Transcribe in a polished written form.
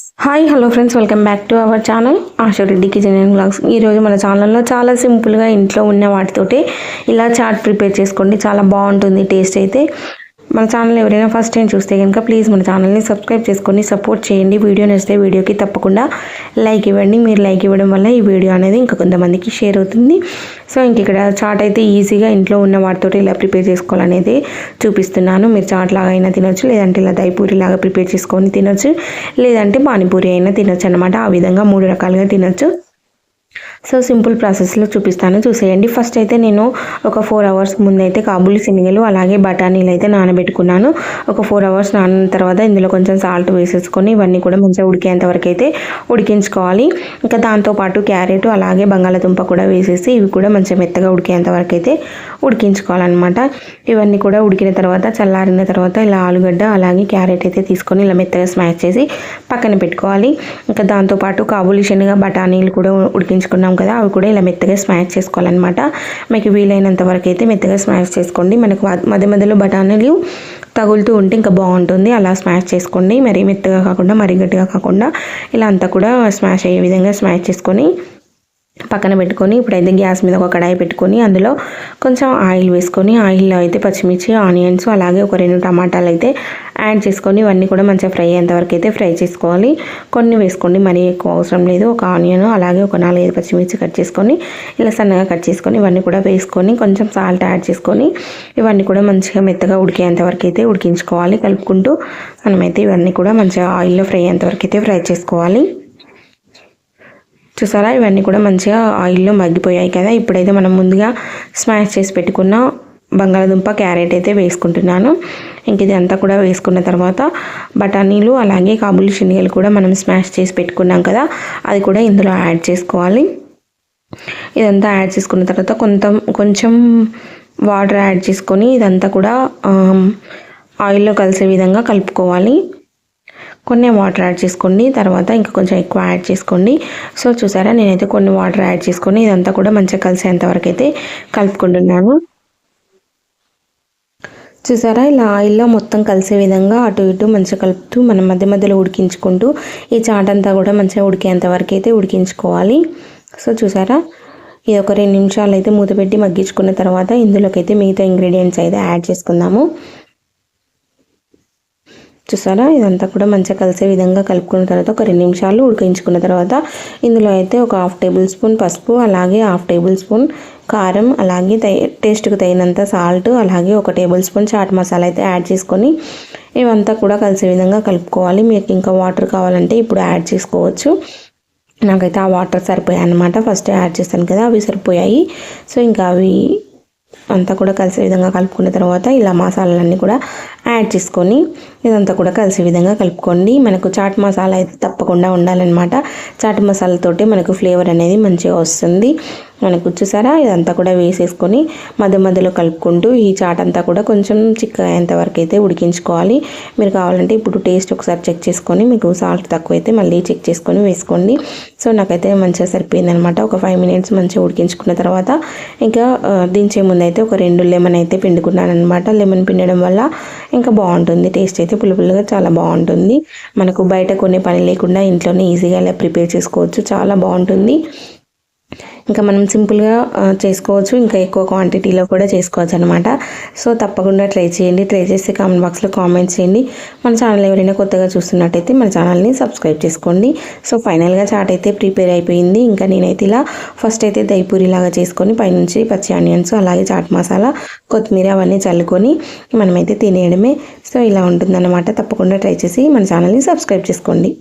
Hi hello friends, welcome back to our channel ASHA Reddy kitchen and vlogs. ఈరోజు మన ఛానల్లో చాలా సింపుల్గా ఇంట్లో ఉన్న వాటితోటి ఇలా చాట్ ప్రిపేర్ చేసుకోండి. చాలా బాగుంటుంది టేస్ట్ అయితే. మన ఛానల్ ఎవరైనా ఫస్ట్ టైం చూస్తే కనుక ప్లీజ్ మన ఛానల్ని సబ్స్క్రైబ్ చేసుకొని సపోర్ట్ చేయండి. వీడియో నచ్చితే వీడియోకి తప్పకుండా లైక్ ఇవ్వండి. మీరు లైక్ ఇవ్వడం వల్ల ఈ వీడియో అనేది ఇంకా కొంతమందికి షేర్ అవుతుంది. సో ఇంక ఇక్కడ చాట్ అయితే ఈజీగా ఇంట్లో ఉన్న వాటితో ఇలా ప్రిపేర్ చేసుకోవాలనేది చూపిస్తున్నాను. మీరు చాట్ లాగా అయినా తినొచ్చు, లేదంటే ఇలా దైపూరి లాగా ప్రిపేర్ చేసుకొని తినొచ్చు, లేదంటే పానీపూరి అయినా తినొచ్చు అనమాట. ఆ విధంగా 3 రకాలుగా తినొచ్చు. సో సింపుల్ ప్రాసెస్లో చూపిస్తాను, చూసేయండి. ఫస్ట్ అయితే నేను ఒక 4 అవర్స్ ముందైతే కాబూలి శనగలు అలాగే బఠానీలు అయితే నానబెట్టుకున్నాను. ఒక 4 అవర్స్ నానిన తర్వాత ఇందులో కొంచెం సాల్ట్ వేసేసుకొని ఇవన్నీ కూడా మంచిగా ఉడికేంత వరకు అయితే ఉడికించుకోవాలి. ఇంకా దాంతోపాటు క్యారెట్ అలాగే బంగాళదుంప కూడా వేసేసి ఇవి కూడా మంచిగా మెత్తగా ఉడికేంత వరకు అయితే ఉడికించుకోవాలన్నమాట. ఇవన్నీ కూడా ఉడికిన తర్వాత చల్లారిన తర్వాత ఇలా ఆలుగడ్డ అలాగే క్యారెట్ అయితే తీసుకొని ఇలా మెత్తగా స్మాష్ చేసి పక్కన పెట్టుకోవాలి. ఇంకా దాంతోపాటు కాబూలి శనగ బఠానీలు కూడా ఉడికించుకున్నాం కదా, అవి కూడా ఇలా మెత్తగా స్మాష్ చేసుకోవాలన్నమాట. మీకు వీలైనంత వరకు అయితే మెత్తగా స్మాష్ చేసుకోండి. మనకు మధ్య మధ్యలో బఠానీలు తగులుతూ ఉంటే ఇంకా బాగుంటుంది. అలా స్మాష్ చేసుకోండి. మరీ మెత్తగా కాకుండా మరీ గట్టిగా కాకుండా ఇలా అంతా కూడా స్మాష్ అయ్యే విధంగా స్మాష్ చేసుకొని పక్కన పెట్టుకొని ఇప్పుడైతే గ్యాస్ మీద ఒక కడాయి పెట్టుకొని అందులో కొంచెం ఆయిల్ వేసుకొని ఆయిల్లో అయితే పచ్చిమిర్చి ఆనియన్స్ అలాగే ఒక 2 టమాటాలు అయితే యాడ్ చేసుకొని ఇవన్నీ కూడా మంచిగా ఫ్రై అయ్యేంత వరకు అయితే ఫ్రై చేసుకోవాలి. కొన్ని వేసుకోండి, మరీ ఎక్కువ అవసరం లేదు. ఒక ఆనియన్ అలాగే ఒక 4-5 పచ్చిమిర్చి కట్ చేసుకొని ఇలా సన్నగా కట్ చేసుకొని ఇవన్నీ కూడా వేసుకొని కొంచెం సాల్ట్ యాడ్ చేసుకొని ఇవన్నీ కూడా మంచిగా మెత్తగా ఉడికేంత వరకు అయితే ఉడికించుకోవాలి. కలుపుకుంటూ మనమైతే ఇవన్నీ కూడా మంచిగా ఆయిల్లో ఫ్రై అయ్యేంత వరకు అయితే ఫ్రై చేసుకోవాలి. చూసారా, ఇవన్నీ కూడా మంచిగా ఆయిల్లో మగ్గిపోయాయి కదా. ఇప్పుడైతే మనం ముందుగా స్మాష్ చేసి పెట్టుకున్న బంగాళదుంప క్యారెట్ అయితే వేసుకుంటున్నాను. ఇంక ఇది అంతా కూడా వేసుకున్న తర్వాత బఠానీలు అలాగే కాబూలి శనగలు కూడా మనం స్మాష్ చేసి పెట్టుకున్నాం కదా, అది కూడా ఇందులో యాడ్ చేసుకోవాలి. ఇదంతా యాడ్ చేసుకున్న తర్వాత కొంచెం వాటర్ యాడ్ చేసుకొని ఇదంతా కూడా ఆయిల్లో కలిసే విధంగా కలుపుకోవాలి. కొన్ని వాటర్ యాడ్ చేసుకోండి, తర్వాత ఇంకా కొంచెం ఎక్కువ యాడ్ చేసుకోండి. సో చూసారా, నేనైతే కొన్ని వాటర్ యాడ్ చేసుకొని ఇదంతా కూడా మంచిగా కలిసేంత వరకు అయితే కలుపుకుంటున్నాను. చూసారా, ఇలా ఆయిల్లో మొత్తం కలిసే విధంగా అటు ఇటు మంచిగా కలుపుతూ మనం మధ్య మధ్యలో ఉడికించుకుంటూ ఈ చాట్ అంతా కూడా మంచిగా ఉడికేంత వరకు అయితే ఉడికించుకోవాలి. సో చూసారా, ఇది ఒక 2 నిమిషాలు అయితే మూత పెట్టి మగ్గించుకున్న తర్వాత ఇందులోకి అయితే మిగతా ఇంగ్రీడియంట్స్ అయితే యాడ్ చేసుకుందాము. చూసారా, ఇదంతా కూడా మంచిగా కలిసే విధంగా కలుపుకున్న తర్వాత ఒక 2 నిమిషాలు ఉడికించుకున్న తర్వాత ఇందులో అయితే ఒక 1/2 టేబుల్ స్పూన్ పసుపు అలాగే 1/2 టేబుల్ స్పూన్ కారం అలాగే టేస్ట్కి తగినంత సాల్ట్ అలాగే 1 టేబుల్ స్పూన్ చాట్ మసాలా అయితే యాడ్ చేసుకొని ఇవంతా కూడా కలిసే విధంగా కలుపుకోవాలి. మీకు ఇంకా వాటర్ కావాలంటే ఇప్పుడు యాడ్ చేసుకోవచ్చు. నాకైతే ఆ వాటర్ సరిపోయాయి అన్నమాట. ఫస్ట్ యాడ్ చేస్తాను కదా, అవి సరిపోయాయి. సో ఇంకా అవి అంతా కూడా కలిసే విధంగా కలుపుకున్న తర్వాత ఇలా మసాలాలన్నీ కూడా యాడ్ చేసుకొని ఇదంతా కూడా కలిసే విధంగా కలుపుకోండి. మనకు చాట్ మసాలా అయితే తప్పకుండా ఉండాలన్నమాట. చాట్ మసాలాతోటి మనకు ఫ్లేవర్ అనేది మంచిగా వస్తుంది. మనకు చూసారా, ఇదంతా కూడా వేసేసుకొని మధ్య మధ్యలో కలుపుకుంటూ ఈ చాట్ అంతా కూడా కొంచెం చిక్కగా అయ్యేంత వరకు అయితే ఉడికించుకోవాలి. మీరు కావాలంటే ఇప్పుడు టేస్ట్ ఒకసారి చెక్ చేసుకొని మీకు సాల్ట్ తక్కువైతే మళ్ళీ చెక్ చేసుకొని వేసుకోండి. సో నాకైతే మంచిగా సరిపోయింది అనమాట. ఒక 5 మినిట్స్ మంచిగా ఉడికించుకున్న తర్వాత ఇంకా దించే ముందు అయితే ఒక 2 లెమన్ అయితే పిండుకున్నాను అనమాట. లెమన్ పిండడం వల్ల ఇంకా బాగుంటుంది, టేస్ట్ అయితే పులుపులుగా చాలా బాగుంటుంది. మనకు బయట కొనే పని లేకుండా ఇంట్లోనే ఈజీగా ఇలా ప్రిపేర్ చేసుకోవచ్చు, చాలా బాగుంటుంది. ఇంకా మనం సింపుల్గా చేసుకోవచ్చు, ఇంకా ఎక్కువ క్వాంటిటీలో కూడా చేసుకోవచ్చు అనమాట. సో తప్పకుండా ట్రై చేయండి. ట్రై చేసి కామెంట్ బాక్స్లో కామెంట్ చేయండి. మన ఛానల్ ఎవరైనా కొత్తగా చూస్తున్నట్టయితే మన ఛానల్ని సబ్స్క్రైబ్ చేసుకోండి. సో ఫైనల్గా చాట్ అయితే ప్రిపేర్ అయిపోయింది. ఇంకా నేనైతే ఇలా ఫస్ట్ అయితే దైపూరి లాగా చేసుకొని పైనుంచి పచ్చి ఆనియన్స్ అలాగే చాట్ మసాలా కొత్తిమీర అవన్నీ చల్లుకొని మనమైతే తినేయడమే. సో ఇలా ఉంటుందన్నమాట. తప్పకుండా ట్రై చేసి మన ఛానల్ని సబ్స్క్రైబ్ చేసుకోండి.